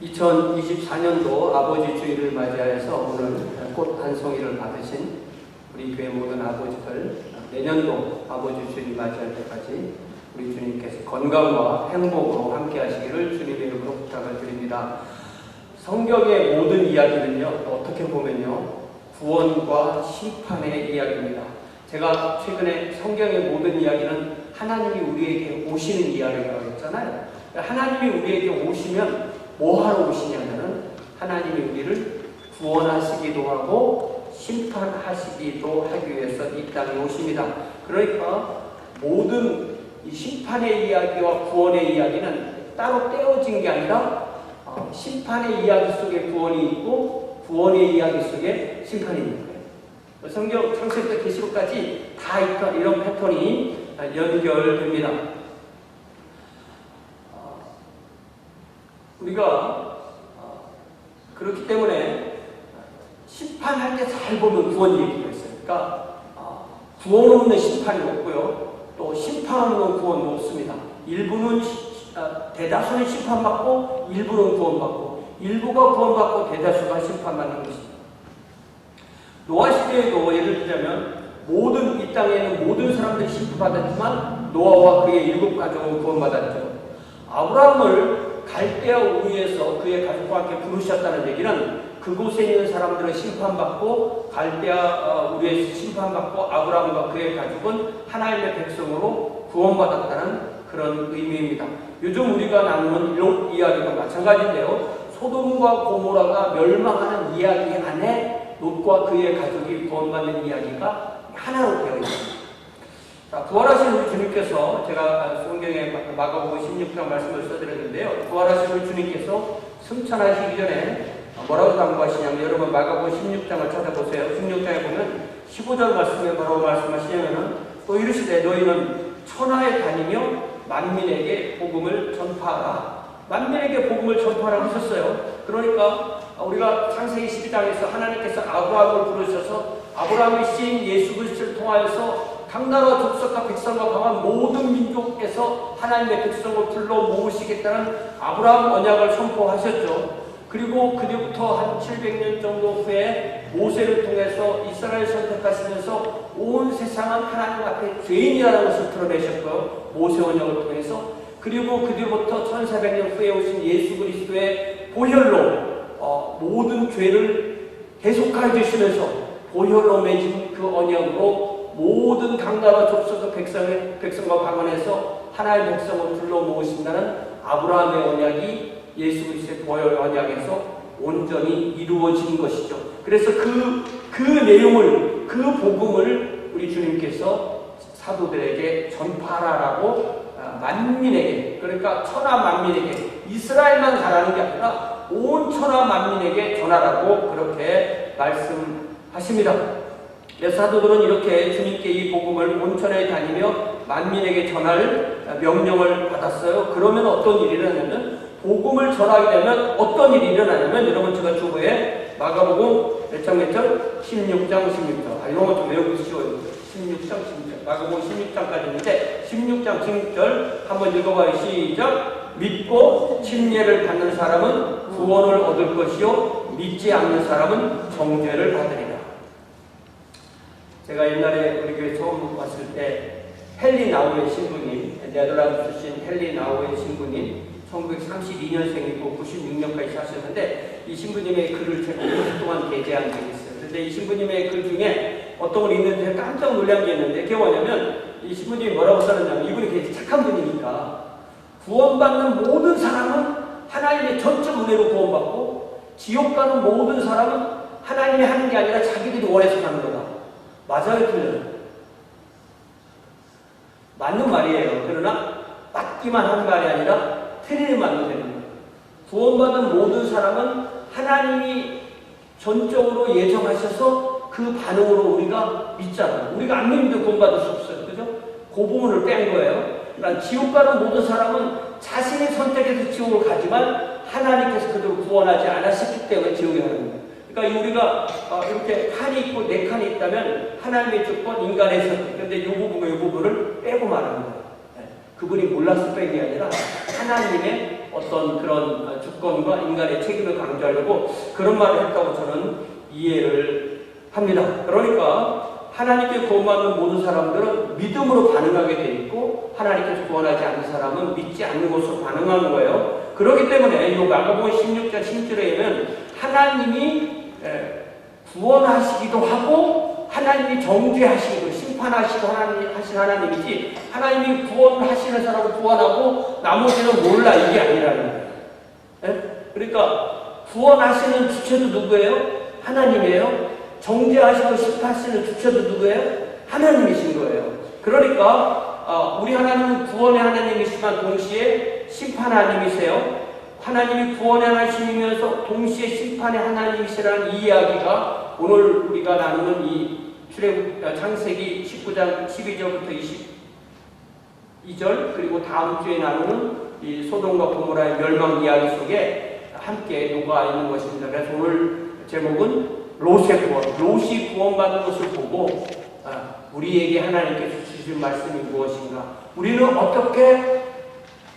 2024년도 아버지 주일을 맞이하여서 오늘 꽃 한 송이를 받으신 우리 교회 모든 아버지들, 내년도 아버지 주일 맞이할 때까지 우리 주님께서 건강과 행복으로 함께 하시기를 주님의 이름으로 부탁을 드립니다. 성경의 모든 이야기는요, 어떻게 보면요, 구원과 심판의 이야기입니다. 제가 최근에 성경의 모든 이야기는 하나님이 우리에게 오시는 이야기라고 했잖아요. 하나님이 우리에게 오시면 뭐하러 오시냐면은 하나님이 우리를 구원하시기도 하고 심판하시기도 하기 위해서 이 땅에 오십니다. 그러니까 모든 이 심판의 이야기와 구원의 이야기는 따로 떼어진 게 아니라 심판의 이야기 속에 구원이 있고 구원의 이야기 속에 심판이 있는 거예요. 성경 창세기부터 계시록까지 다 있던 이런 패턴이 연결됩니다. 우리가 그렇기 때문에 심판할 때 잘 보면 구원 얘기가 있어요. 그러니까 구원 없는 심판이 없고요, 또 심판 없는 구원도 없습니다. 일부는 대다수는 심판받고 일부는 구원받고, 일부가 구원받고 대다수가 심판받는 것입니다. 노아 시대에도 예를 들자면 이 땅에 있는 모든 사람들이 심판받았지만 노아와 그의 7 가족은 구원받았죠. 아브라함을 갈대아 우르에서 그의 가족과 함께 부르셨다는 얘기는 그곳에 있는 사람들은 심판받고 갈대아 우르에서 심판받고 아브라함과 그의 가족은 하나님의 백성으로 구원받았다는 그런 의미입니다. 요즘 우리가 나누는 이런 이야기도 마찬가지인데요, 소돔과 고모라가 멸망하는 이야기 안에 롯과 그의 가족이 구원받는 이야기가 하나로 되어 있습니다. 자, 부활하신 우리 주님께서, 제가 성경에 마가복음 16장 말씀을 써드렸는데요, 부활하신 우리 주님께서 승천하시기 전에 뭐라고 당부하시냐면, 여러분 마가복음 16장을 찾아보세요. 16장에 보면 15절 말씀에 뭐라고 말씀하시냐면은, 또 이르시되 너희는 천하에 다니며 만민에게 복음을 전파하라. 만민에게 복음을 전파하라고 하셨어요. 그러니까 우리가 창세기 12장에서 하나님께서 아브라함을 부르셔서 아브라함의 씨인 예수 그리스도를 통하여서 당나라 족속과 백성과 강한 모든 민족에서 하나님의 백성을 불러 모으시겠다는 아브라함 언약을 선포하셨죠. 그리고 그 뒤부터 한 700년 정도 후에 모세를 통해서 이스라엘 선택하시면서 온 세상은 하나님 앞에 죄인이라는 것을 드러내셨고요, 모세 언약을 통해서. 그리고 그 뒤부터 1400년 후에 오신 예수 그리스도의 보혈로 모든 죄를 대속하여 주시면서 보혈로 맺은 그 언약으로 모든 강나라 족속 백성과 방언에서 하나님의 백성을 불러 모으신다는 아브라함의 언약이 예수 그리스도의 보혈 언약에서 온전히 이루어진 것이죠. 그래서 그 내용을, 그 복음을 우리 주님께서 사도들에게 전파하라고 만민에게, 그러니까 천하 만민에게, 이스라엘만 가라는 게 아니라 온 천하 만민에게 전하라고 그렇게 말씀하십니다. 그래서 사도들은 이렇게 주님께 이 복음을 온천에 다니며 만민에게 전할 명령을 받았어요. 그러면 어떤 일이 일어나냐면, 복음을 전하게 되면 어떤 일이 일어나냐면, 여러분 제가 주보에 마가복음 몇 장 16장 16절, 이런 것도 외우기 쉬워요. 16장 16절, 마가복음 16장까지 있는데 16장 16절 한번 읽어봐요. 시작. 믿고 침례를 받는 사람은 구원을 얻을 것이요 믿지 않는 사람은 정죄를 받으리라. 제가 옛날에 우리 교회 처음 왔을 때 헨리 나우엔 신부님, 네덜란드 출신 헨리 나우엔 신부님 1932년생이고 96년까지 사셨는데, 이 신부님의 글을 제가 5년 동안 게재한 적이 있어요. 그런데 이 신부님의 글 중에 어떤 걸 읽는데 깜짝 놀란 게 있는데, 그게 뭐냐면 이 신부님이 뭐라고 써놨냐면, 이분이 굉장히 착한 분이니까 구원받는 모든 사람은 하나님의 전적 은혜로 구원받고 지옥 가는 모든 사람은 하나님이 하는 게 아니라 자기들이 원해서 하는 거다. 맞아요, 틀려요? 맞는 말이에요. 그러나 맞기만 한 말이 아니라 틀리면 안 되는 거예요. 구원받은 모든 사람은 하나님이 전적으로 예정하셔서 그 반응으로 우리가 믿잖아요. 우리가 안 믿으면 구원받을 수 없어요. 그죠? 그 부분을 뺀 거예요. 그러니까 지옥 가는 모든 사람은 자신이 선택해서 지옥을 가지만 하나님께서 그들을 구원하지 않았기 때문에 지옥에 가는 거예요. 그러니까 우리가 이렇게 칸이 있고 4칸이 있다면 하나님의 주권, 인간의 선택. 그런데 이 부분과 이 부분을 빼고 말하는 거예요. 그분이 몰라서 뺀 게 아니라 하나님의 어떤 그런 주권과 인간의 책임을 강조하려고 그런 말을 했다고 저는 이해를 합니다. 그러니까 하나님께 구원받는 모든 사람들은 믿음으로 반응하게 돼 있고 하나님께서 구원하지 않는 사람은 믿지 않는 것으로 반응하는 거예요. 그렇기 때문에 이 마가복음 16장 10절에는 하나님이 구원하시기도 하고 하나님이 정죄하시기도 심판하시고 하신 하나님이지 하나님이 구원하시는 사람은 구원하고 나머지는 몰라 이게 아니라는 거예요. 그러니까 구원하시는 주체도 누구예요? 하나님이에요. 정죄하시고 심판하시는 주체도 누구예요? 하나님이신 거예요. 그러니까 우리 하나님은 구원의 하나님이시지만 동시에 심판의 하나님이세요. 하나님이 구원의 하나님이면서 동시에 심판의 하나님이시라는 이 이야기가 오늘 우리가 나누는 이 창세기 19장 12절부터 22절 그리고 다음 주에 나누는 이 소돔과 고모라의 멸망 이야기 속에 함께 녹아 있는 것입니다. 그래서 오늘 제목은 롯의 구원, 롯이 구원받는 것을 보고 우리에게 하나님께서 주신 말씀이 무엇인가, 우리는 어떻게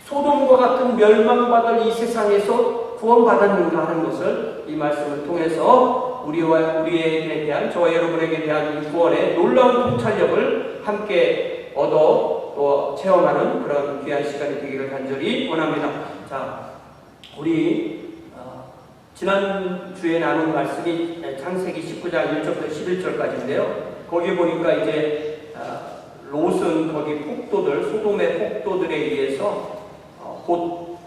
소돔과 같은 멸망받을 이 세상에서 구원받았는가 하는 것을 이 말씀을 통해서 우리에게 대한, 저와 여러분에게 대한 이 구원의 놀라운 통찰력을 함께 얻어 또 체험하는 그런 귀한 시간이 되기를 간절히 원합니다. 자, 우리 지난주에 나눈 말씀이 창세기 19장 1절부터 11절까지인데요. 거기 보니까 이제 롯은 거기 폭도들, 소돔의 폭도들에 의해서 곧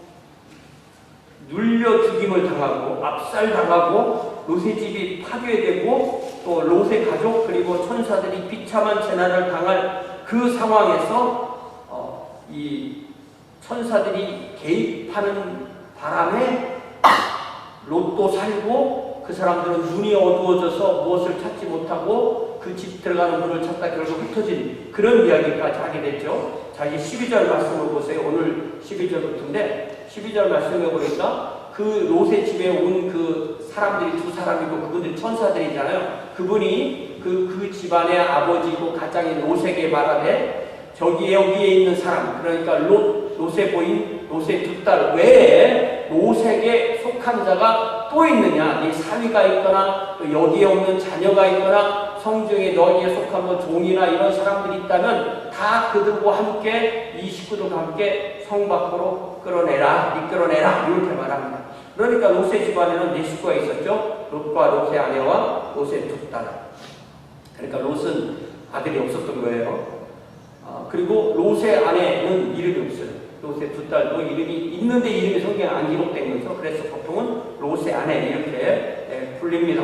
눌려 죽임을 당하고 압살당하고 롯의 집이 파괴되고 또 롯의 가족 그리고 천사들이 비참한 재난을 당할 그 상황에서 이 천사들이 개입하는 바람에 롯도 살고 그 사람들은 눈이 어두워져서 무엇을 찾지 못하고 그 집 들어가는 문을 찾다 결국 흩어진 그런 이야기까지 하게 됐죠. 자, 이제 12절 말씀을 보세요. 오늘 12절부터인데 12절 말씀에 보니까 그 롯의 집에 온 그 사람들이 두 사람이고 그분들이 천사들이잖아요. 그분이 그 집안의 아버지고 가장인 롯에게 말하되 여기에 있는 사람, 그러니까 롯의 부인 롯의 두 딸 외에 롯에게 속한 자가 또 있느냐? 네 사위가 있거나 또 여기에 없는 자녀가 있거나 성중에 너희에 속한 뭐 종이나 이런 사람들이 있다면 다 그들과 함께 이 식구들과 함께 성 밖으로 이끌어내라 이렇게 말합니다. 그러니까 롯의 집안에는 네 식구가 있었죠. 롯과 롯의 아내와 롯의 두 딸. 그러니까 롯은 아들이 없었던 거예요. 그리고 롯의 아내는 이름이 없어요. 롯의 두 딸도 이름이 있는데 이름이 성경에 안 기록된 거죠. 그래서 보통은 롯의 아내 이렇게 불립니다.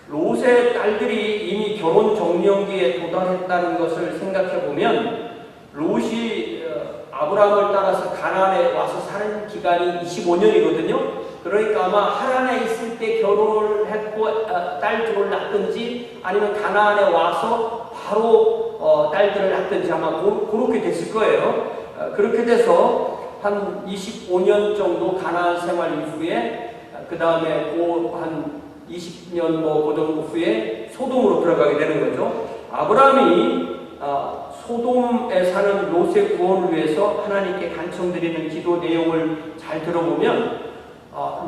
롯의 딸들이 이미 결혼 정년기에 도달했다는 것을 생각해 보면 롯이 아브라함을 따라서 가나안에 와서 사는 기간이 25년이거든요. 그러니까 아마 하란에 있을 때 결혼을 했고 딸 둘을 낳든지 아니면 가나안에 와서 바로 딸들을 낳든지 아마 그렇게 됐을 거예요. 그렇게 돼서 한 25년 정도 가나안 생활 이후에 그 다음에 한 20년 그 정도 후에 소돔으로 들어가게 되는 거죠. 아브라함이 소돔에 사는 롯의 구원을 위해서 하나님께 간청드리는 기도 내용을 잘 들어보면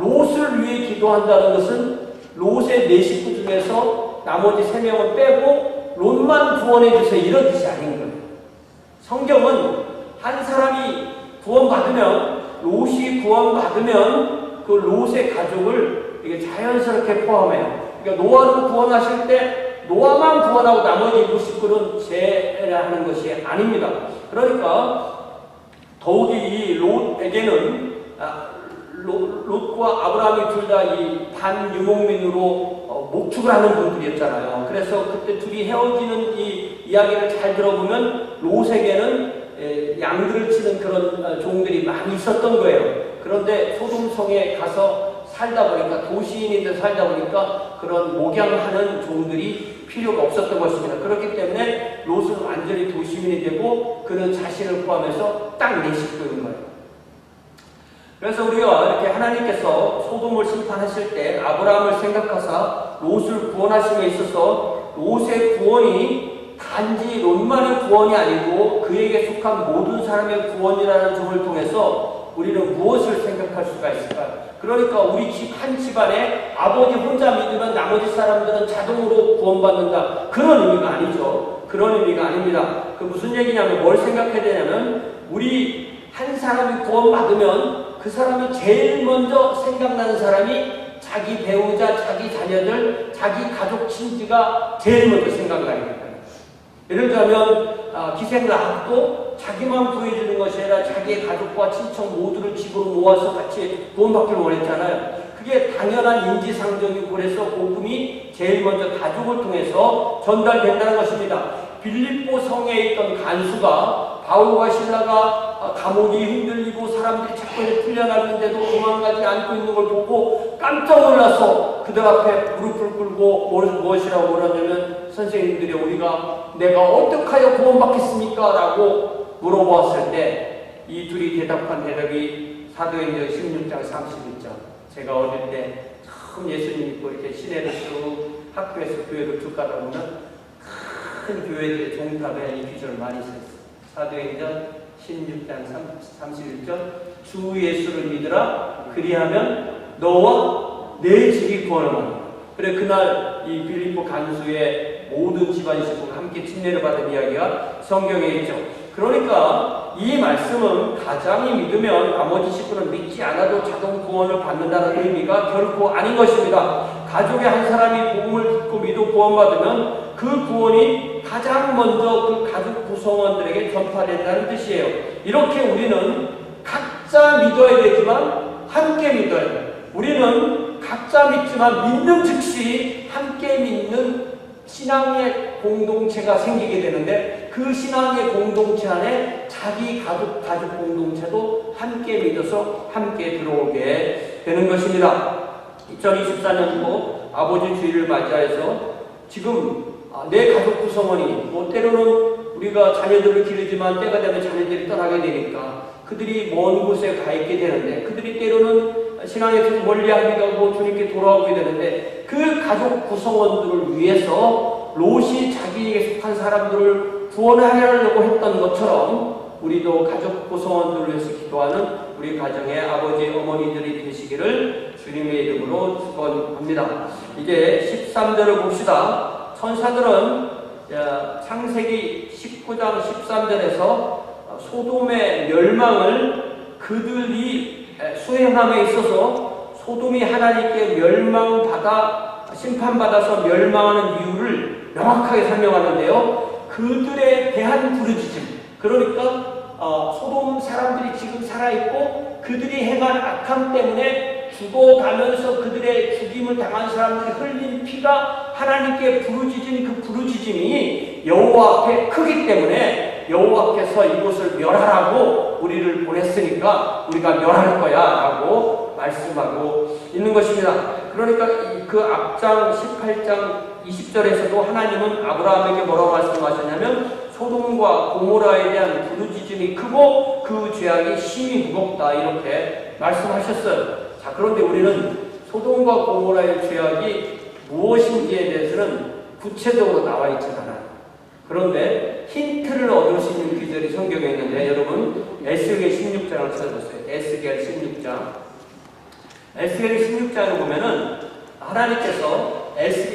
롯을 위해 기도한다는 것은 롯의 네 식구 중에서 나머지 3명은 빼고 롯만 구원해 주세요 이런 뜻이 아닌 거예요. 성경은 한 사람이 구원받으면, 롯이 구원받으면 그 롯의 가족을 이게 자연스럽게 포함해요. 그러니까 노아를 구원하실 때 노아만 구원하고 나머지 7식구는 제외하는 것이 아닙니다. 그러니까 더욱이 이 롯에게는 롯과 아브라함이 둘 다 이 반유목민으로 목축을 하는 분들이었잖아요. 그래서 그때 둘이 헤어지는 이 이야기를 잘 들어보면 롯에게는 양들을 치는 그런 종들이 많이 있었던 거예요. 그런데 소돔성에 가서 살다 보니까 도시인인데 살다 보니까 그런 목양하는 종들이 필요가 없었던 것입니다. 그렇기 때문에 롯은 완전히 도시민이 되고 그는 자신을 포함해서 딱 4식구인 거예요. 그래서 우리가 이렇게 하나님께서 소돔을 심판하실 때 아브라함을 생각하사 롯을 구원하심에 있어서 롯의 구원이 단지 롯만의 구원이 아니고 그에게 속한 모든 사람의 구원이라는 점을 통해서 우리는 무엇을 생각할 수가 있을까요? 그러니까 우리 집 한 집안에 아버지 혼자 믿으면 나머지 사람들은 자동으로 구원받는다. 그런 의미가 아니죠. 그런 의미가 아닙니다. 그 무슨 얘기냐면 뭘 생각해야 되냐면 우리 한 사람이 구원받으면 그 사람이 제일 먼저 생각나는 사람이 자기 배우자, 자기 자녀들, 자기 가족 친지가 제일 먼저 생각나게 됩니다. 예를 들면 기생라합도 자기만 구해주는 것이 아니라 자기의 가족과 친척 모두를 집으로 모아서 같이 구원받기를 원했잖아요. 그게 당연한 인지상정이고 그래서 복음이 제일 먼저 가족을 통해서 전달된다는 것입니다. 빌립보 성에 있던 간수가 바울과 신라가 감옥이 흔들리고 사람들이 자꾸 풀려났는데도 도망가지 않고 있는 걸 보고 깜짝 놀라서 그들 앞에 무릎을 꿇고 무엇이라고 물었냐면 선생님들이 내가 어떡하여 구원받겠습니까? 라고 물어보았을 때 이 둘이 대답한 대답이 사도행전 16장 31절. 제가 어릴 때 처음 예수님 믿고 이렇게 시내를 쭉 학교에서 교회를 쭉 가다 보면 큰 교회들의 종탑에 이 기절을 많이 썼어요. 사도행전 16장 31절. 주 예수를 믿으라. 그리하면 너와 내 집이 구원을 받는다. 그래 그날 이 빌립보 간수의 모든 집안 식구가 함께 침례를 받은 이야기가 성경에 있죠. 그러니까 이 말씀은 가장이 믿으면 나머지 식구는 믿지 않아도 자동 구원을 받는다는 의미가 결코 아닌 것입니다. 가족의 한 사람이 복음을 듣고 믿어 구원받으면 그 구원이 가장 먼저 그 가족 구성원들에게 전파된다는 뜻이에요. 이렇게 우리는 각자 믿어야 되지만 함께 믿어야 돼요. 우리는 각자 믿지만 믿는 즉시 함께 믿는 신앙의 공동체가 생기게 되는데 그 신앙의 공동체 안에 자기 가족 공동체도 함께 믿어서 함께 들어오게 되는 것입니다. 2024년도 아버지 주일을 맞이해서 지금 내 가족 구성원이 때로는 우리가 자녀들을 기르지만 때가 되면 자녀들이 떠나게 되니까 그들이 먼 곳에 가 있게 되는데 그들이 때로는 신앙에서 멀리하기도 하고 주님께 돌아오게 되는데 그 가족 구성원들을 위해서 롯이 자기에게 속한 사람들을 구원하려고 했던 것처럼 우리도 가족 구성원들을 위해서 기도하는 우리 가정의 아버지 어머니들이 되시기를 주님의 이름으로 축원합니다. 이제 13절을 봅시다. 천사들은 창세기 19장 13절에서 소돔의 멸망을 그들이 수행함에 있어서 소돔이 하나님께 심판받아서 멸망하는 이유를 명확하게 설명하는데요. 그들에 대한 부르짖음. 그러니까 소돔 사람들이 지금 살아있고 그들이 행한 악함 때문에 죽어가면서 그들의 죽임을 당한 사람들이 흘린 피가 하나님께 부르짖은 그 부르짖음이 여호와 앞에 크기 때문에 여호와께서 이곳을 멸하라고 우리를 보냈으니까 우리가 멸할 거야 라고 말씀하고 있는 것입니다. 그러니까 그 앞장 18장 20절에서도 하나님은 아브라함에게 뭐라고 말씀하셨냐면 소돔과 고모라에 대한 부르짖음이 크고 그 죄악이 심히 무겁다 이렇게 말씀하셨어요. 자, 그런데 우리는 소돔과 고모라의 죄악이 무엇인지에 대해서는 구체적으로 나와 있지 않아요. 그런데 힌트를 얻을 수 있는 구절이 성경에 있는데 여러분 에스겔 16장을 찾아보세요. 에스겔 16장. 에스겔 16장을 보면은 하나님께서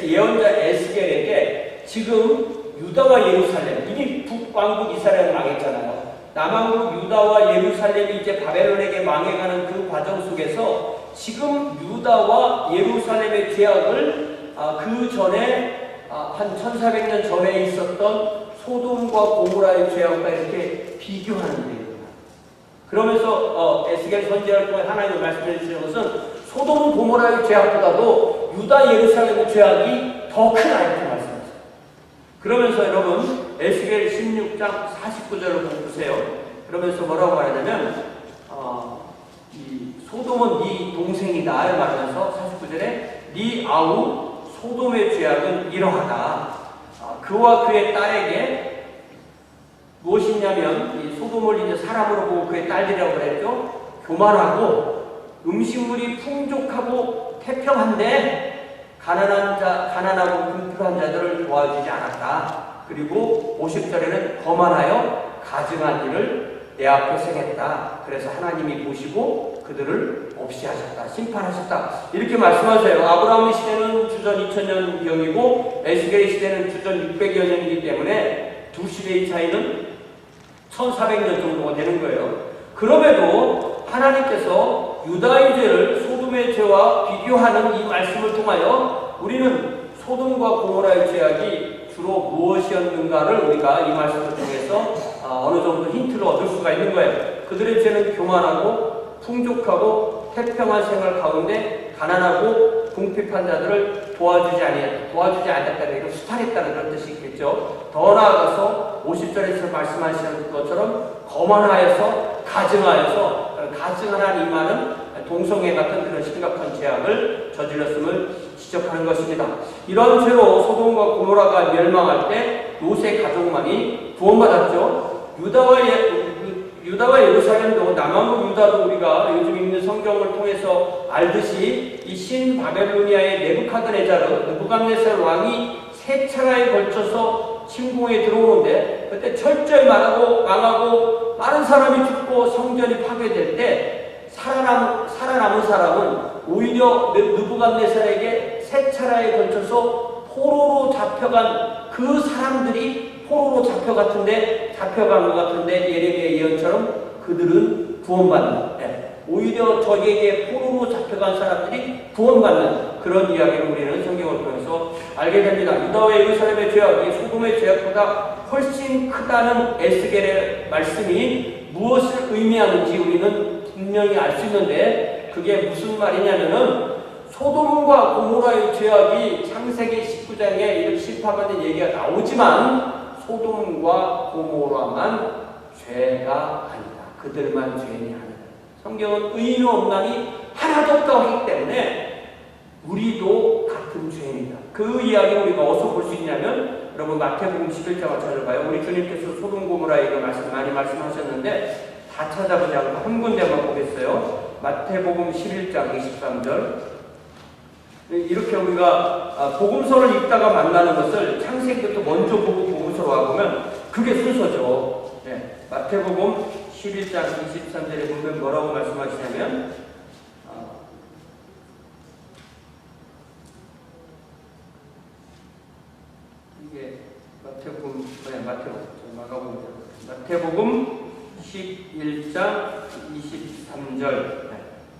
예언자 에스겔에게 지금 유다와 예루살렘, 이미 북왕국 이스라엘 망했잖아요. 남왕국 유다와 예루살렘이 이제 바벨론에게 망해가는 그 과정 속에서 지금 유다와 예루살렘의 죄악을 그 전에 한 1400년 전에 있었던 소돔과 고모라의 죄악과 이렇게 비교하는 거예요. 그러면서 에스겔 선지자를 통해 하나님을 말씀해 주시는 것은 소돔 고모라의 죄악보다도 유다 예루살렘의 죄악이 더 큰 아이템 말씀하세요. 그러면서 여러분 에스겔 16장 49절을 보세요. 그러면서 뭐라고 말하냐면 이 소돔은 네 동생이다 말하면서 49절에 네 아우 소돔의 죄악은 이러하다. 그와 그의 딸에게 무엇이냐면 이 소돔을 이제 사람으로 보고 그의 딸들이라고 그랬죠. 교만하고 음식물이 풍족하고 태평한데 가난하고 궁핍한 자들을 도와주지 않았다. 그리고 50절에는 거만하여 가증한 일을 내 앞에서 행했다. 그래서 하나님이 보시고 그들을 없이 하셨다. 심판하셨다. 이렇게 말씀하세요. 아브라함의 시대는 주전 2000년경이고 에스겔의 시대는 주전 600여 년이기 때문에 두 시대의 차이는 1400년 정도가 되는 거예요. 그럼에도 하나님께서 유다의 죄를 소돔의 죄와 비교하는 이 말씀을 통하여 우리는 소돔과 고모라의 죄악이 주로 무엇이었는가를 우리가 이 말씀을 통해서 어느 정도 힌트를 얻을 수가 있는 거예요. 그들의 죄는 교만하고 풍족하고 태평한 생활 가운데 가난하고 궁핍한 자들을 도와주지 않았다는 게 수탈했다는 그런 뜻이 있겠죠. 더 나아가서 50절에서 말씀하시는 것처럼 거만하여서 가증하는 이만은 동성애 같은 그런 심각한 죄악을 저질렀음을 지적하는 것입니다. 이런 죄로 소돔과 고모라가 멸망할 때 롯의 가족만이 구원받았죠. 유다와 예루살렘도 남왕국 유다도 우리가 요즘 읽는 성경을 통해서 알듯이 이 신바벨로니아의 느부갓네살 왕이 세 차례에 걸쳐서 침공에 들어오는데 그때 철저히 망하고 많은 사람이 죽고 성전이 파괴될 때 살아남은 사람은 오히려 느부갓네살에게 세 차례에 걸쳐서 포로로 잡혀간 그 사람들이 포로로 잡혀간 것 같은데 예레미야 예언처럼 그들은 구원받는, 오히려 적에게 포로로 잡혀간 사람들이 구원받는 그런 이야기를 우리는 성경을 통해서 알게 됩니다. 유다와 예루살렘의 죄악이 소돔의 죄악보다 훨씬 크다는 에스겔의 말씀이 무엇을 의미하는지 우리는 분명히 알 수 있는데 그게 무슨 말이냐면은 소돔과 고모라의 죄악이 창세기 19장에 이렇게 심판받는 얘기가 나오지만 소돔과 고모라만 죄가 아니다. 그들만 죄인이 아니다. 성경은 의인의 없나니 하나도 없다고 하기 때문에 우리도 같은 죄인이다. 그 이야기를 우리가 어디서 볼 수 있냐면 여러분 마태복음 11장을 찾아봐요. 우리 주님께서 소돔 고모라에게 많이 말씀하셨는데 다 찾아보지 않고 한 군데만 보겠어요. 마태복음 11장 23절. 이렇게 우리가 복음서를 읽다가 만나는 것을 창세기부터 먼저 보고 복음서로 와보면 그게 순서죠. 마태복음 11장 23절에 보면 뭐라고 말씀하시냐면 이게 마태복음 11장 23절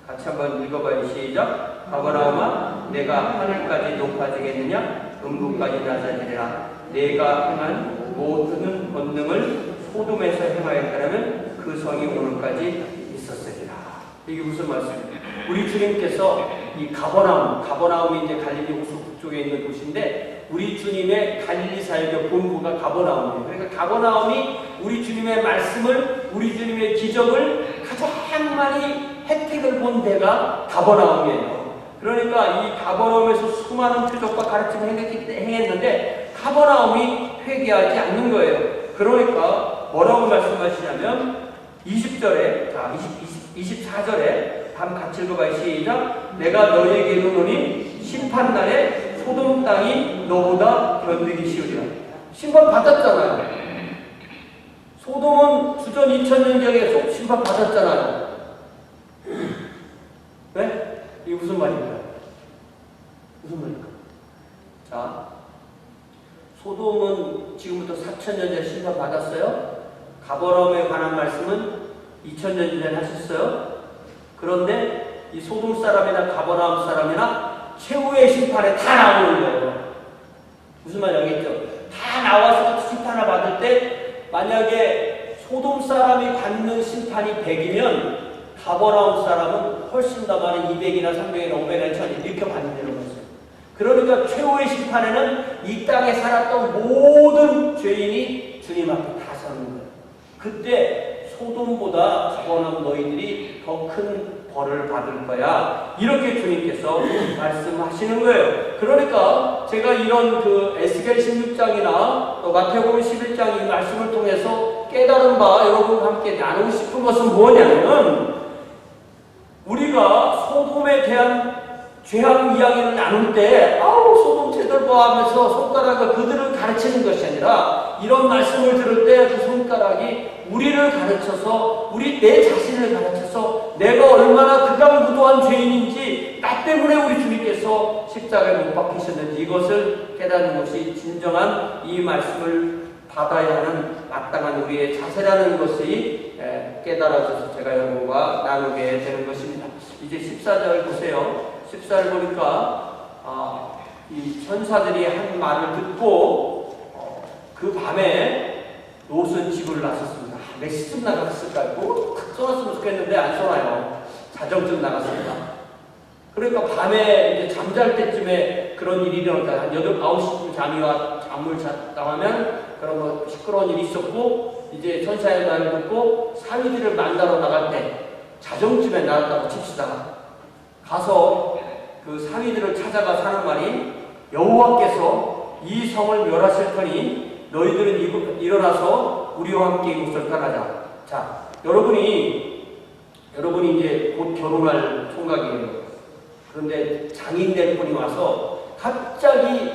같이 한번 읽어봐요. 시작. 아브라함아 내가 하늘까지 높아지겠느냐 음부까지 낮아지리라. 내가 행한 모든 권능을 소돔에서 행하였다면 그 성이 오늘까지 있었으리라. 이게 무슨 말씀이에요? 우리 주님께서 이 가버나움이 이제 갈릴리 호수 북쪽에 있는 곳인데 우리 주님의 갈릴리 사역의 본부가 가버나움이에요. 그러니까 가버나움이 우리 주님의 말씀을, 우리 주님의 기적을 가장 많이 혜택을 본 데가 가버나움이에요. 그러니까 이 가버나움에서 수많은 표적과 가르침을 행했는데 가버나움이 회개하지 않는 거예요. 그러니까 뭐라고 말씀하시냐면 20절에 24절에 한번 같이 읽어봐요. 시작. 내가 너희에게 이르노니 심판날에 소돔 땅이 너보다 견디기 쉬우리라. 심판 받았잖아요. 소돔은 주전 2000년경에 심판 받았잖아요. 왜? 이게 무슨 말입니까? 무슨 말입니까? 자, 소돔은 지금부터 4000년 전에 심판 받았어요. 가버나움에 관한 말씀은 2000년 전에 하셨어요. 그런데 이 소돔 사람이나 가버나움 사람이나 최후의 심판에 다 나오는 거예요. 무슨 말인지 알겠죠? 다 나와서 심판을 받을 때 만약에 소돔 사람이 받는 심판이 100이면 가버나움 사람은 훨씬 더 많은 200이나 300이나 500이나 1000 이렇게 받는다는 거죠. 그러니까 최후의 심판에는 이 땅에 살았던 모든 죄인이 주님 앞에 다 서는 거예요. 그때 소돔보다 가버나움 너희들이 더 큰 벌을 받을 거야. 이렇게 주님께서 말씀하시는 거예요. 그러니까 제가 이런 그 에스겔 16장이나 또 마태복음 11장 이 말씀을 통해서 깨달은 바 여러분과 함께 나누고 싶은 것은 뭐냐면 우리가 소돔에 대한 죄악 이야기를 나눌 때 소돔 죄들 봐 하면서 손가락을 그들을 가르치는 것이 아니라 이런 말씀을 들을 때 그 손가락이 우리를 가르쳐서 내 자신을 가르쳐서 내가 얼마나 극악무도한 죄인인지 나 때문에 우리 주님께서 십자가에 못 박히셨는지 이것을 깨닫는 것이 진정한 이 말씀을 받아야 하는 마땅한 우리의 자세라는 것이 깨달아져서 제가 여러분과 나누게 되는 것입니다. 이제 14절 보세요. 14절 보니까 이 천사들이 한 말을 듣고 그 밤에 롯은 집을 나섰습니다. 몇 시쯤 나갔을까요? 탁 써놨으면 좋겠는데 안 써놔요. 자정쯤 나갔습니다. 그러니까 밤에 이제 잠잘 때쯤에 그런 일이 일어났다. 한 8, 9시쯤 잠을 잤다 하면 그런 뭐 시끄러운 일이 있었고 이제 천사의 말을 듣고 사위들을 만나러 나갈 때 자정쯤에 나갔다고 칩시다. 가서 그 사위들을 찾아가 사는 말이 여호와께서 이 성을 멸하실 터니 너희들은 일어나서 우리와 함께 이곳을 떠나자. 자, 여러분이 이제 곧 결혼할 총각이에요. 그런데 장인 될 분이 와서 갑자기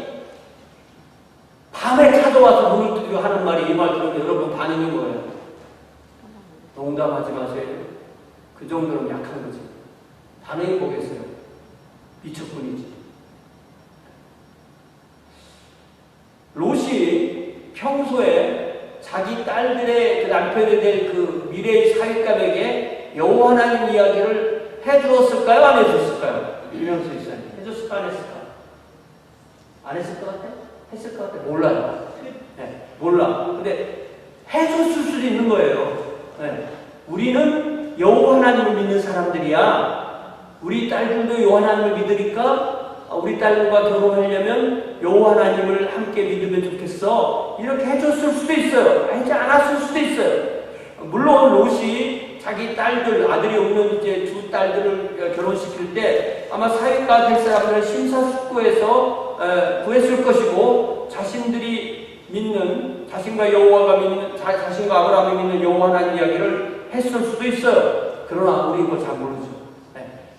밤에 찾아와서 문을 두드려 하는 말이 이 말 들으면 여러분 반응이 뭐예요? 농담하지 마세요. 그 정도는 약한 거지. 반응이 뭐겠어요? 미쳤뿐이지. 롯이 평소에 자기 딸들의 그 남편이 될 그 미래의 사윗감에게 여호와 하나님 이야기를 해주었을까요? 안 해줬을까요? 이명수 있어요. 해줬을까? 안 했을까? 안 했을 것 같아? 했을 것 같아? 몰라요. 네, 몰라. 근데 해줬을 수도 있는 거예요. 네. 우리는 여호와 하나님을 믿는 사람들이야. 우리 딸들도 여호와 하나님을 믿으니까 우리 딸과 결혼하려면 여호와 하나님을 함께 믿으면 좋겠어. 이렇게 해줬을 수도 있어요. 하지 않았을 수도 있어요. 물론 롯이 자기 딸들, 아들이 없는 이제 두 딸들을 결혼시킬 때 아마 사위가 될 사람들을 심사숙고해서 구했을 것이고 자신들이 믿는 자신과 여호와가 믿는 자신과 아브라함이 믿는 여호와 하나님 이야기를 했을 수도 있어요. 그러나 우리 이거 잘 모르죠.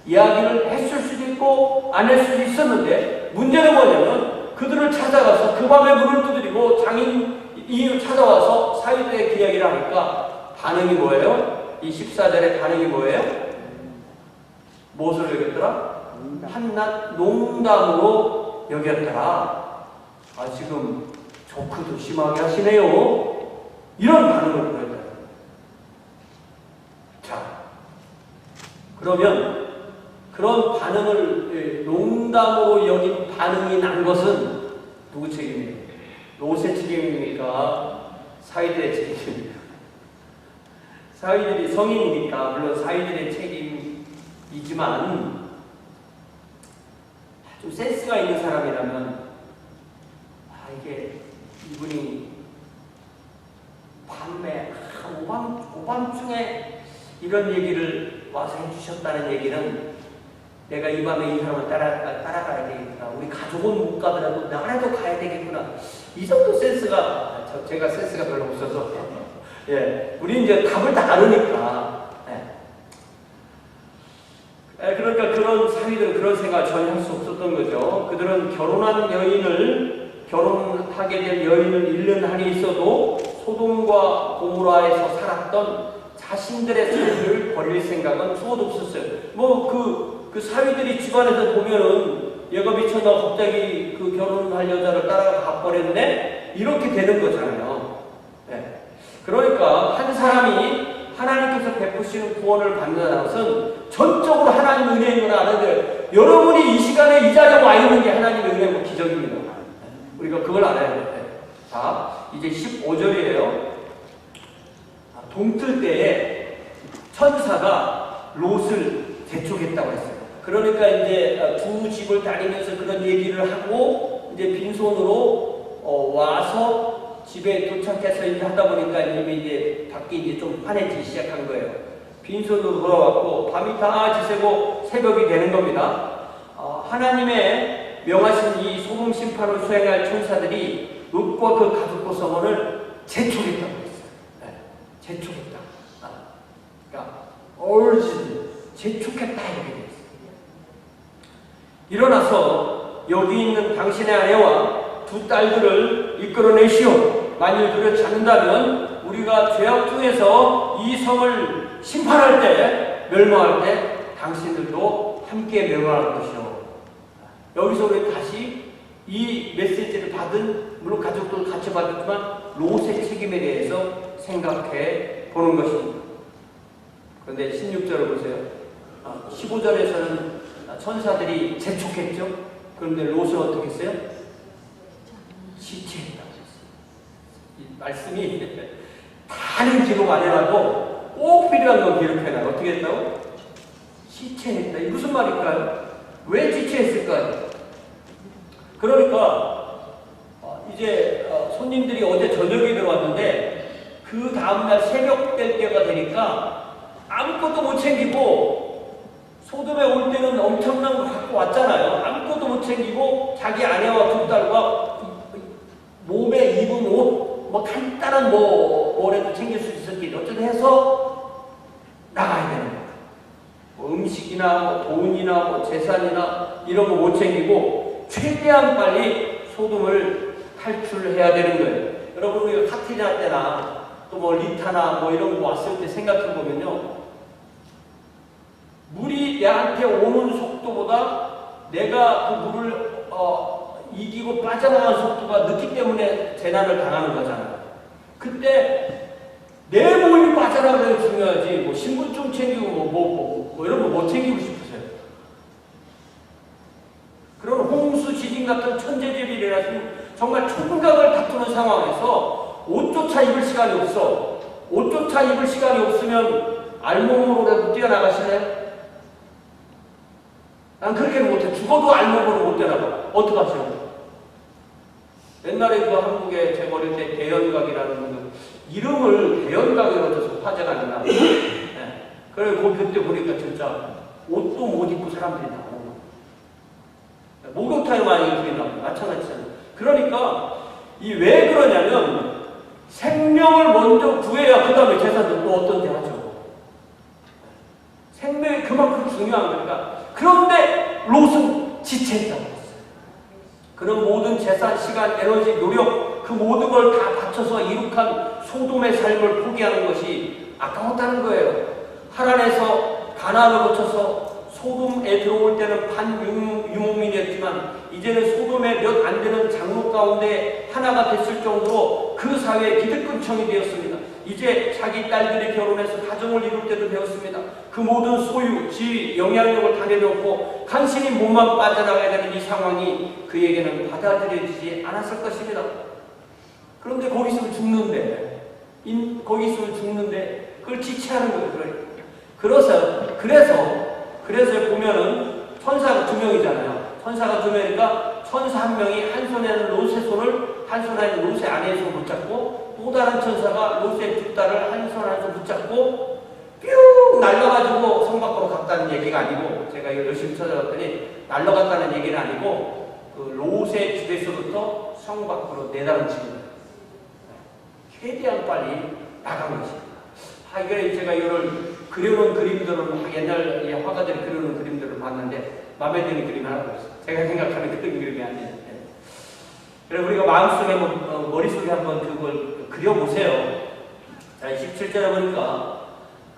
이야기를 했을 수도 있고 안 했을 수도 있었는데 문제는 뭐냐면 그들을 찾아가서 그 밤에 문을 두드리고 장인 이을 찾아와서 사위들의 그 이야기를 하니까 반응이 뭐예요? 이 14절의 반응이 뭐예요? 무엇을 여겼더라? 한낱 농담으로 여겼더라. 지금 조크도 심하게 하시네요. 이런 반응을 보였다. 자, 그러면 그런 반응을 농담으로 여긴 반응이 난 것은 누구 책임입니까? 롯의 책임입니까? 사위들의 책임입니까? 사위들이 성인이니까 물론 사위들의 책임이지만 좀 센스가 있는 사람이라면 이게 이분이 밤에 오밤중에 이런 얘기를 와서 해주셨다는 얘기는 내가 이 밤에 이 사람을 따라가야 되겠구나. 우리 가족은 못 가더라도 나라도 가야 되겠구나. 이 정도 센스가, 제가 센스가 별로 없어서. 예. 우리 이제 답을 다 아느니까. 예. 그러니까 그런 사위들은 그런 생각을 전혀 할 수 없었던 거죠. 그들은 결혼하게 될 여인을 잃는 한이 있어도 소돔과 고모라에서 살았던 자신들의 삶을 버릴 생각은 수도 없었어요. 그 사위들이 집안에서 보면은 얘가 미쳤나 갑자기 그 결혼할 여자를 따라가 가버렸네? 이렇게 되는 거잖아요. 네. 그러니까 한 사람이 하나님께서 베푸시는 구원을 받는다는 것은 전적으로 하나님 은혜인 건 아는데 여러분이 이 시간에 이 자리에 와 있는 게 하나님의 은혜고 기적입니다. 우리가 그걸 알아야 돼요. 자, 이제 15절이에요. 동틀 때에 천사가 롯을 재촉했다고 했어요. 그러니까 이제 두 집을 다니면서 그런 얘기를 하고 이제 빈손으로 와서 집에 도착해서 이제 하다 보니까 이제 밖에 이제 좀 환해지기 시작한 거예요. 빈손으로 돌아왔고 밤이 다 지새고 새벽이 되는 겁니다. 하나님의 명하신 이 소금 심판을 수행할 천사들이 롯과 그 가족 구성원을 재촉했다고 했어요. 네, 재촉했다. 그러니까 재촉했다 이렇게 되어 있어요. 일어나서 여기 있는 당신의 아내와 두 딸들을 이끌어내시오. 만일 그렇지 않는다면 우리가 죄악 중에서 이 성을 심판할 때, 멸망할 때 당신들도 함께 멸망할 것이요. 여기서 우리 다시 이 메시지를 받은, 물론 가족도 같이 받았지만 롯의 책임에 대해서 생각해 보는 것입니다. 그런데 16절을 보세요. 15절에서는 천사들이 재촉했죠. 그런데 롯은 어떻게 했어요? 시체했다고 했어요. 이 말씀이 다른 기록 안 해놔도 꼭 필요한 건 기록해놔. 어떻게 했다고? 시체했다. 이게 무슨 말일까요? 왜 지체했을까요? 그러니까 이제 손님들이 어제 저녁에 들어왔는데 그 다음날 새벽 될 때가 되니까 아무것도 못 챙기고, 소돔에 올 때는 엄청난 거 갖고 왔잖아요. 아무것도 못 챙기고 자기 아내와 두 딸과 몸에 입은 옷, 뭐 간단한 뭐라도 챙길 수 있었기 어쨌든 해서 나가야 되는 거예요. 뭐 음식이나 뭐 돈이나 뭐 재산이나 이런 거 못 챙기고 최대한 빨리 소돔을 탈출해야 되는 거예요. 여러분, 우리가 카트리나 때나 또 뭐 리타나 뭐 이런 거 왔을 때 생각해 보면요, 물이 내한테 오는 속도보다 내가 그 물을 이기고 빠져나가는 속도가 늦기 때문에 재난을 당하는 거잖아요. 그때 내 몸이 빠져나가는 게 중요하지, 뭐 신분증 챙기고 뭐 이런 거 못 챙기고 싶으세요? 그런 홍수, 지진 같은 천재지변이 일어나서 정말 총각을 다투는 상황에서 옷조차 입을 시간이 없어. 옷조차 입을 시간이 없으면 알몸으로라도 뛰어나가실래요? 난 그렇게는 못해. 죽어도 알몸으로 못 뛰어나가. 어떡하세요? 옛날에 그 한국에 제가 어릴 때 대연각이라는 그 이름을 대연각이라고 해서 화제가 났나. 네. 그래, 그때 보니까 진짜 옷도 못 입고 사람들이 나오고. 목욕탕에 많이 들이 나오고. 마찬가지잖아요. 그러니까 이 왜 그러냐면 생명을 먼저 구해야 그 다음에 재산도 또 어떤지 하죠. 생명이 그만큼 중요한 거니까. 그런데 롯은 지체했다고 했어요. 그런 모든 재산, 시간, 에너지, 노력, 그 모든 걸 다 바쳐서 이룩한 소돔의 삶을 포기하는 것이 아까웠다는 거예요. 하란에서 가나안을 거쳐서 소돔에 들어올 때는 반유목민이었지만 이제는 소돔의 몇 안 되는 장로 가운데 하나가 됐을 정도로 그 사회의 기득권층이 되었습니다. 이제 자기 딸들이 결혼해서 가정을 이룰 때도 되었습니다. 그 모든 소유, 지위, 영향력을 다 내놓고 간신히 몸만 빠져나가야 되는 이 상황이 그에게는 받아들여지지 않았을 것입니다. 그런데 거기 있으면 죽는데, 그걸 지체하는 거예요. 그래서 보면은 천사가 2명이잖아요. 천사가 2명이니까 천사 한 명이 한 손에는 롯의 손을, 한 손에는 롯의 아내의 손을 붙잡고, 또 다른 천사가 롯의 두 딸을 한 손 붙잡고 뿅 날려가지고 성 밖으로 갔다는 얘기가 아니고, 제가 이거 열심히 찾아봤더니 날려갔다는 얘기는 아니고 그 롯의 집에서부터 성 밖으로 내다보칩니다. 최대한 빨리 나간 것입니다. 이게 제가 이걸 그려놓은 그림들을, 옛날 화가들이 그려놓은 그림들을 봤는데 마음에 드는 그림이 하나 있어요. 제가 생각하는 그런 그림이 아니에요. 그래서 우리가 마음속에 머릿속에 한번 그걸 그려보세요. 자, 17절에 보니까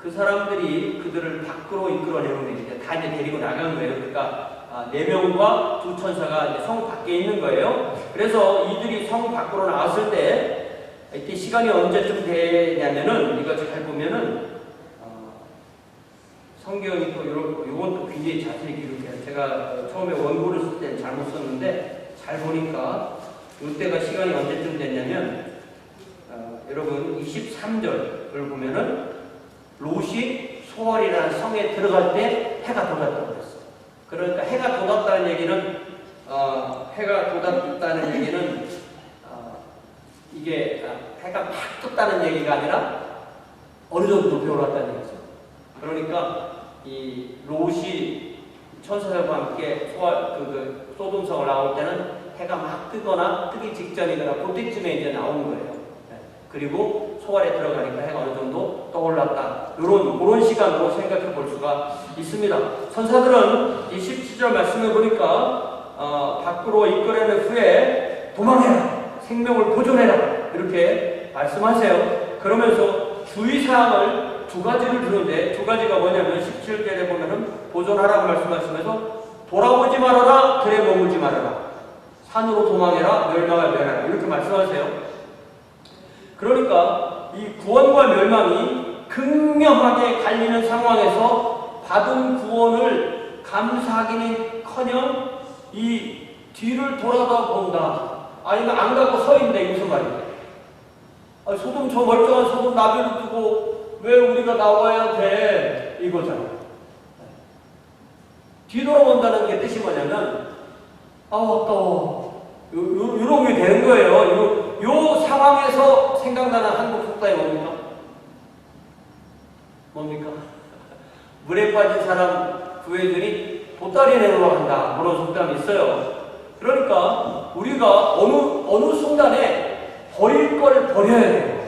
그 사람들이 그들을 밖으로 이끌어내는 거예요. 다 이제 데리고 나간 거예요. 그러니까 4명과 2 천사가 이제 성 밖에 있는 거예요. 그래서 이들이 성 밖으로 나왔을 때 이때 시간이 언제쯤 되냐면은, 이거 잘 보면은 성경이 또 요건 또 굉장히 자세히 기록해요. 제가 처음에 원고를 쓸 때는 잘못 썼는데 잘 보니까 이때가 시간이 언제쯤 됐냐면 여러분 23절을 보면은 롯이 소알이라는 성에 들어갈 때 해가 돋았다고 그랬어요. 그러니까 해가 돋았다는 얘기는 이게 해가 막 떴다는 얘기가 아니라 어느 정도 높이 올랐다는 얘기죠. 그러니까 이 롯이 천사들과 함께 소돔성을 나올 때는 해가 막 뜨거나 뜨기 직전이거나 그때쯤에 이제 나오는 거예요. 그리고 소알에 들어가니까 해가 어느 정도 떠올랐다. 이런 시간으로 생각해 볼 수가 있습니다. 천사들은 이 17절 말씀해 보니까 밖으로 이끌어낸 후에 도망해라, 생명을 보존해라, 이렇게 말씀하세요. 그러면서 주의사항을 두 가지를 주는데, 두 가지가 뭐냐면 17절에 보면은 보존하라고 말씀하시면서 돌아보지 말아라, 들에 머물지 말아라, 산으로 도망해라, 멸망을 면하라, 이렇게 말씀하세요. 그러니까 이 구원과 멸망이 극명하게 갈리는 상황에서 받은 구원을 감사하기는커녕 이 뒤를 돌아다 본다, 아니면 안 갖고 서 있는데, 이게 무슨 말이에요? 소돔, 저 멀쩡한 소돔 나비를 두고 왜 우리가 나와야 돼? 이거잖아요. 뒤돌아본다는 게 뜻이 뭐냐면, 아까워, 이런 게 되는 거예요. 요 상황에서 생각나는 한국 속담이 뭡니까? 뭡니까? 물에 빠진 사람 구해주니 보따리 내놓으러 간다, 그런 속담이 있어요. 그러니까 우리가 어느 순간에 버릴 걸 버려야 돼요.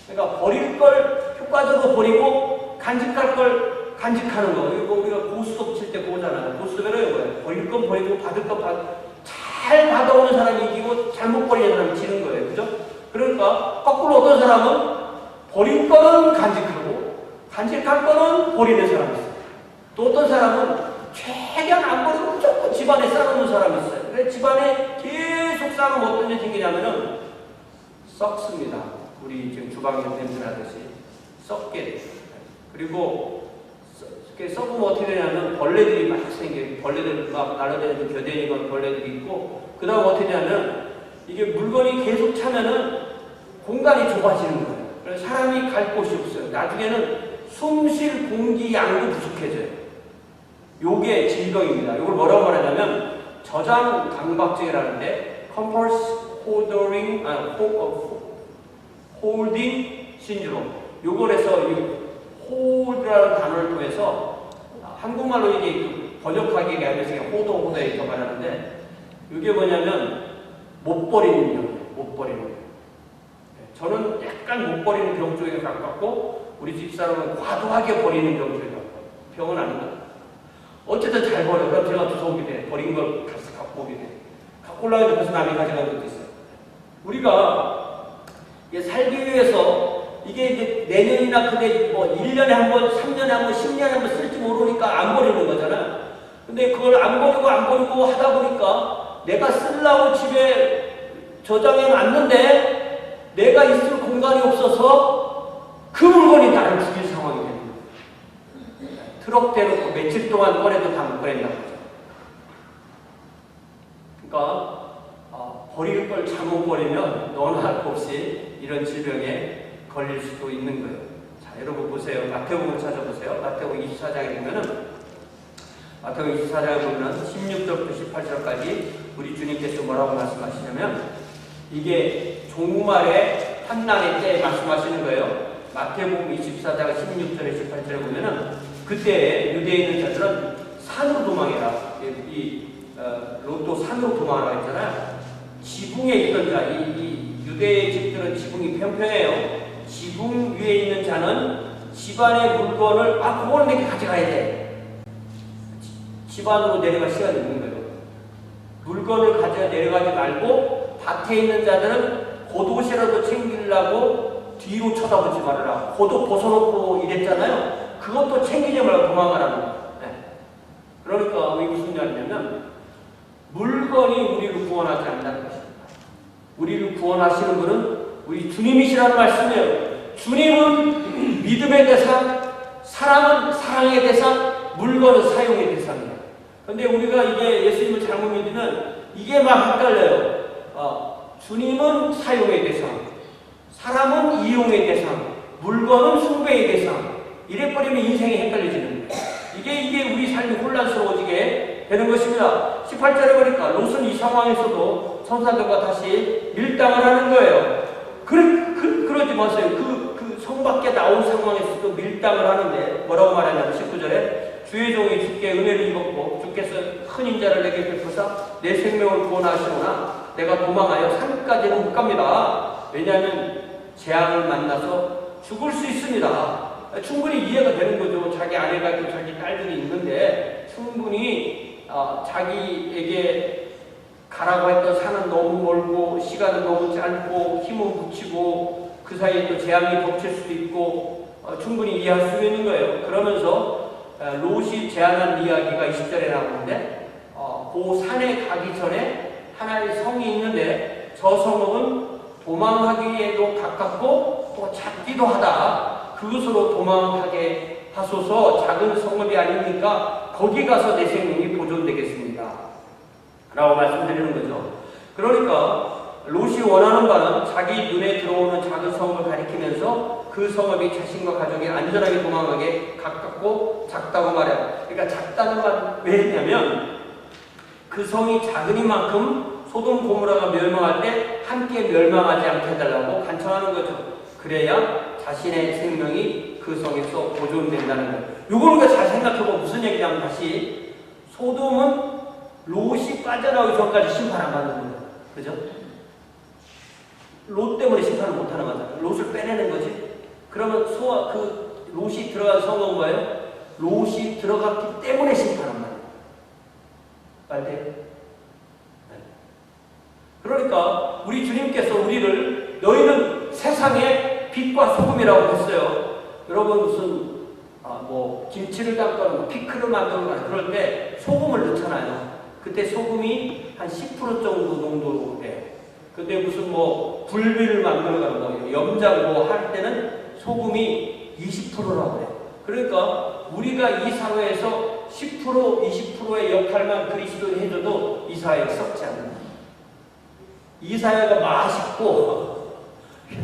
그러니까 버릴 걸 효과적으로 버리고 간직할 걸 간직하는 거. 이거 우리가 고수톱 칠 때 그거잖아요. 고수톱에는 이거예요. 버릴 건 버리고 받을 건 잘 받아오는 사람이 이기고 잘못 버리는 사람이 지는 거예요. 그죠? 그러니까 거꾸로 어떤 사람은 버릴 거는 간직하고 간직할 거는 버리는 사람이 있어요. 또 어떤 사람은 최대한 안 버리고 무조건 집안에 쌓아놓는 사람이 있어요. 그래서 집안에 계속 쌓아놓으면 어떤 일이 생기냐면은 썩습니다. 우리 지금 주방에서 냄새 나듯이 썩게 돼요. 그리고 썩으면 어떻게 되냐면 벌레들이 막 생겨요. 벌레들 막 날아다니는 겨대니만 벌레들이 있고, 그 다음 어떻게 되냐면 이게 물건이 계속 차면은 공간이 좁아지는 거예요. 그래서 사람이 갈 곳이 없어요. 나중에는 숨 쉴 공기 양도 부족해져요. 요게 질병입니다. 요걸 뭐라고 말하냐면 저장 강박증이라는데, Compulsive Holding Syndrome. 요걸 해서 이 hold라는 단어를 통해서 한국말로 이게 번역하기에 하면서 호도 이렇게 말하는데, 이게 뭐냐면 못 버리는 병이에요. 못 버리는 병. 저는 약간 못 버리는 병 쪽에 가깝고, 우리 집사람은 과도하게 버리는 병 쪽에 가까워요. 병은 아닙니다. 어쨌든 잘 버려. 그럼 제가 주워오게 돼. 버린 걸 다시 갖고 오게 돼. 갖고 올라가야 돼서 남이 가져가는 것도 있어요. 우리가 살기 위해서 이게 이제 내년이나 그때 뭐 1년에 한 번, 3년에 한 번, 10년에 한 번 쓸지 모르니까 안 버리는 거잖아요. 근데 그걸 안 버리고 하다 보니까 내가 쓰려고 집에 저장해 놨는데 내가 있을 공간이 없어서 그 물건이 나를 죽일 상황이 되는 거예요. 트럭 대놓고 며칠 동안 꺼내도 다 못 꺼낸다고 하죠. 그러니까 버릴 걸 잘못 버리면 너나 할 것 없이 이런 질병에 걸릴 수도 있는 거예요. 자, 여러분 보세요. 마태복음 찾아보세요. 마태복음 24장에 보면은, 마태복음 24장에 보면 16절부터 18절까지 우리 주님께서 뭐라고 말씀하시냐면, 이게 종말의 환난의 때에 말씀하시는 거예요. 마태복음 24장 16절에 18절에 보면은, 그때 유대에 있는 자들은 산으로 도망해라. 로또 산으로 도망하라 했잖아요. 지붕에 있던 자, 이 유대의 집들은 지붕이 평평해요. 지붕 위에 있는 자는 집안의 물건을 그걸 내게 가져가야 돼. 집안으로 내려갈 시간이 있는 거예요. 물건을 가져가 내려가지 말고, 밭에 있는 자들은 겉옷이라도 챙기려고 뒤로 쳐다보지 말아라. 겉옷 벗어놓고 이랬잖아요. 그것도 챙기지 말고 도망가라는 거예요. 그러니까 이게 무슨 말이냐면, 물건이 우리를 구원하지 않는다는 것입니다. 우리를 구원하시는 분은 우리 주님이시라는 말씀이에요. 주님은 믿음의 대상, 사람은 사랑의 대상, 물건은 사용의 대상이에요. 근데 우리가 이게 예수님을 잘못 믿으면 이게 막 헷갈려요. 주님은 사용의 대상, 사람은 이용의 대상, 물건은 숭배의 대상. 이래버리면 인생이 헷갈려지는 거예요. 이게 우리 삶이 혼란스러워지게 되는 것입니다. 18절에 보니까 롯은 이 상황에서도 성사들과 다시 밀당을 하는 거예요. 그러지 마세요. 그 성 밖에 나온 상황에서도 밀당을 하는데 뭐라고 말하냐면 19절에 주의 종이 주께 은혜를 입었고 주께서 큰 인자를 내게 베푸사 내 생명을 구원하시오나 내가 도망하여 산까지는 못 갑니다. 왜냐하면 재앙을 만나서 죽을 수 있습니다. 충분히 이해가 되는 거죠. 자기 아내가 있고 자기 딸들이 있는데 충분히 자기에게 가라고 했던 산은 너무 멀고 시간은 너무 짧고 힘은 붙이고 그 사이에 또 재앙이 덮칠 수도 있고 충분히 이해할 수 있는 거예요. 그러면서 롯이 제안한 이야기가 20절에 나오는데 그 산에 가기 전에 하나의 성이 있는데 저 성은 도망하기에도 가깝고 또 작기도 하다. 그것으로 도망하게 하소서. 작은 성읍이 아니니까 거기 가서 내 생명이 보존되겠습니다 라고 말씀드리는 거죠. 그러니까 롯이 원하는 바는 자기 눈에 들어오는 작은 성을 가리키면서 그 성읍이 자신과 가족이 안전하게 도망하게 가깝고 작다고 말해요. 그러니까 작다는 말 왜 했냐면 그 성이 작으니만큼 소돔 고모라가 멸망할 때 함께 멸망하지 않게 해달라고 간청하는 거죠. 그래야 자신의 생명이 그 성에서 보존된다는 거예요. 이걸 우리가 잘 생각해보면 무슨 얘기냐면 다시 소돔은 롯이 빠져나오기 전까지 심판 안 받는 거예요. 그죠? 롯 때문에 심판을 못하는 거잖아요. 롯을 빼내는 거지. 그러면 롯이 들어간 성은 뭐예요? 롯이 들어갔기 때문에 심판한 말이에요. 말돼요? 네. 그러니까 우리 주님께서 우리를 너희는 세상의 빛과 소금이라고 했어요. 여러분 무슨 김치를 담거나 피클을 만들거나 그럴 때 소금을 넣잖아요. 그때 소금이 한 10% 정도 농도로 돼요. 근데 무슨 굴비를 만들거나 염장 할 때는 소금이 20%라고 해요. 그러니까 우리가 이 사회에서 10% 20%의 역할만 그리스도에 해줘도 이 사회가 썩지 않는다. 이 사회가 맛있고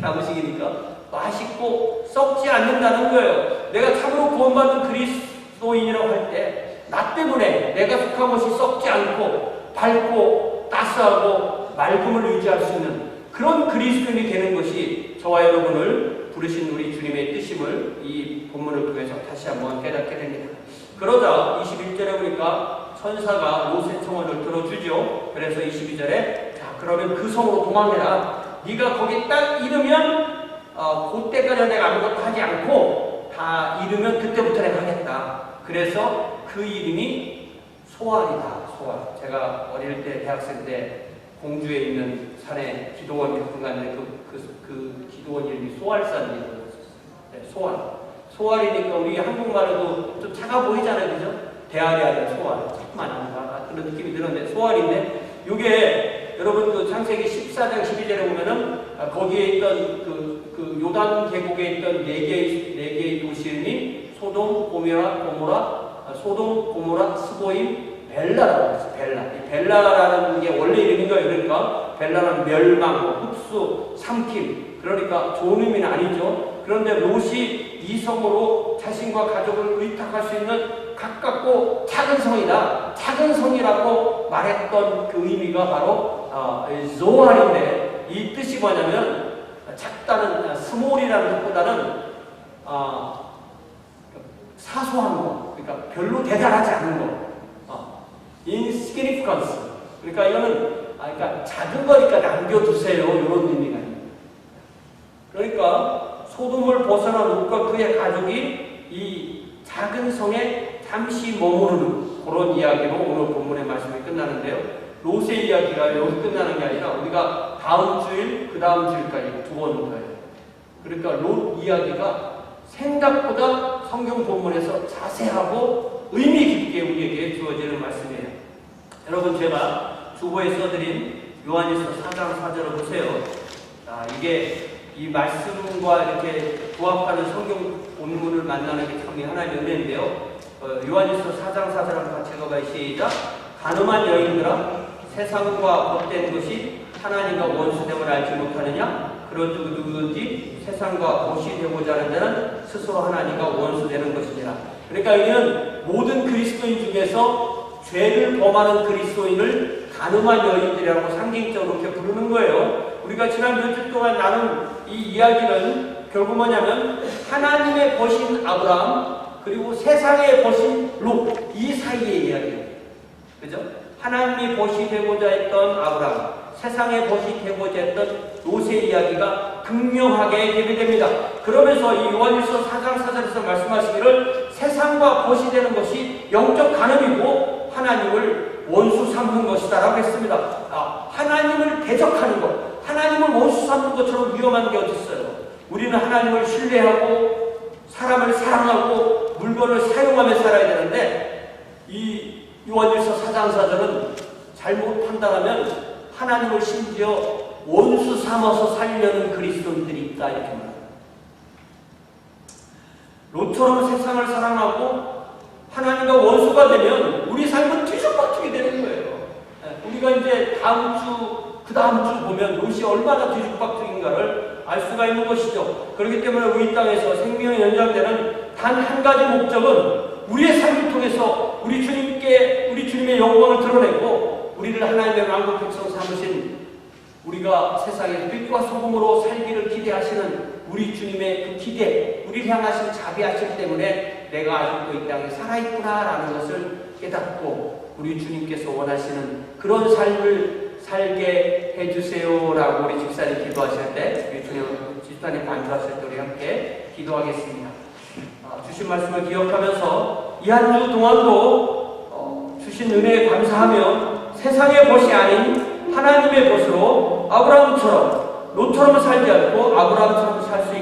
나무식이니까 맛있고 썩지 않는다는 거예요. 내가 참으로 구원받은 그리스도인이라고 할 때 나 때문에 내가 속한 것이 썩지 않고 밝고 따스하고 맑음을 유지할 수 있는 그런 그리스도인이 되는 것이 저와 여러분을 부르신 우리 주님의 뜻임을 이 본문을 통해서 다시 한번 깨닫게 됩니다. 그러자 21절에 보니까 천사가 롯의 청혼을 들어주죠. 그래서 22절에 자 그러면 그 성으로 도망해라. 네가 거기 딱 이르면 그때까지 내가 아무것도 하지 않고 다 이르면 그때부터 내가 하겠다. 그래서 그 이름이 소알이다. 소알. 제가 어릴 때 대학생 때 공주에 있는 산에 기도원 가끔 갔는데 그 기도원 이름이 소알산이라고 했었어요. 네, 소알. 소알이니까 우리 한국말에도 좀 차가 보이잖아요. 그죠? 대아리아의 소알. 조금만 한가 그런 느낌이 들었는데 소알인데 이게 여러분 그 창세기 14장 12절에 보면은 거기에 있던 그 요단 계곡에 있던 네 개의 도시 이름이 소돔, 고모라, 스보임, 벨라라고 했어요. 벨라. 이 벨라라는 게 원래 이름인 거예요. 그러니까 벨라는 멸망, 흡수, 삼킴. 그러니까 좋은 의미는 아니죠. 그런데 롯이 이 성으로 자신과 가족을 의탁할 수 있는 가깝고 작은 성이다. 작은 성이라고 말했던 그 의미가 바로 조알인데 이 뜻이 뭐냐면 작다는 스몰이라는 뜻보다는 사소한 거, 그러니까 별로 대단하지 않은 거, insignificance. 그러니까 이거는 그러니까 작은 거니까 남겨두세요 이런 의미가 있는. 그러니까 소돔을 벗어난 롯과 그의 가족이 이 작은 성에 잠시 머무르는 그런 이야기로 오늘 본문의 말씀이 끝나는데요. 롯의 이야기가 여기 끝나는 게 아니라 우리가 다음 주일, 그 다음 주일까지 두 번을 더해요. 그러니까 롯 이야기가 생각보다 성경 본문에서 자세하고 의미 깊게 우리에게 주어지는 말씀이에요. 여러분 제가 주보에 써드린 요한일서 4장 4절을 보세요. 이게 이 말씀과 이렇게 부합하는 성경 본문을 만나는 게 참 하나님의 은혜인데요. 요한일서 4장 4절 한번 같이 읽어봐요. 시작. 가늠한 여인들아 세상과 벗된 것이 하나님과 원수됨을 알지 못하느냐? 그런 누구든지 세상과 못이 되고자 하는 자는 스스로 하나님과 원수되는 것이니라. 그러니까 이는 모든 그리스도인 중에서 죄를 범하는 그리스도인을 가늠한 여인들이라고 상징적으로 이렇게 부르는 거예요. 우리가 지난 몇 주 동안 나눈 이 이야기는 결국 뭐냐면 하나님의 버신 아브라함 그리고 세상의 버신 롯 이 사이의 이야기예요. 그죠? 하나님이 버시 되고자 했던 아브라함, 세상의 버시 되고자 했던 롯의 이야기가 극명하게 대비됩니다. 그러면서 이 요한일서 4장 4절에서 말씀하시기를 세상과 버시 되는 것이 영적 간음이고 하나님을 원수 삼는 삼는 것이다라고 했습니다. 하나님을 대적하는 것, 하나님을 원수 삼는 것처럼 위험한 게 어디 있어요? 우리는 하나님을 신뢰하고 사람을 사랑하고 물건을 사용하며 살아야 되는데, 이 요한일서 4장 4절은 잘못 판단하면 하나님을 심지어 원수 삼아서 살려는 그리스도인들이 있다 이렇게 말합니다. 롯처럼 세상을 사랑하고 하나님과 원수가 되면 우리 삶은 뒤죽박죽이 되는 거예요. 우리가 이제 다음 주, 그 다음 주 보면 롯이 얼마나 뒤죽박죽인가를 알 수가 있는 것이죠. 그렇기 때문에 우리 땅에서 생명이 연장되는 단 한 가지 목적은 우리의 삶을 통해서 우리 주님의 영광을 드러내고 우리를 하나님의 왕국 백성 삼으신, 우리가 세상에 빛과 소금으로 살기를 기대하시는 우리 주님의 그 기대, 우리를 향하신 자비하심 때문에 내가 아직도 이 땅에 살아있구나라는 것을 깨닫고 우리 주님께서 원하시는 그런 삶을 살게 해주세요라고 우리 집사님 기도하실 때, 우리 주님 집사님 반주하실 때 우리 함께 기도하겠습니다. 주신 말씀을 기억하면서 이 한 주 동안도 주신 은혜에 감사하며 세상의 벗이 아닌 하나님의 벗으로 아브라함처럼 롯처럼 살지 않고 아브라함처럼 살 수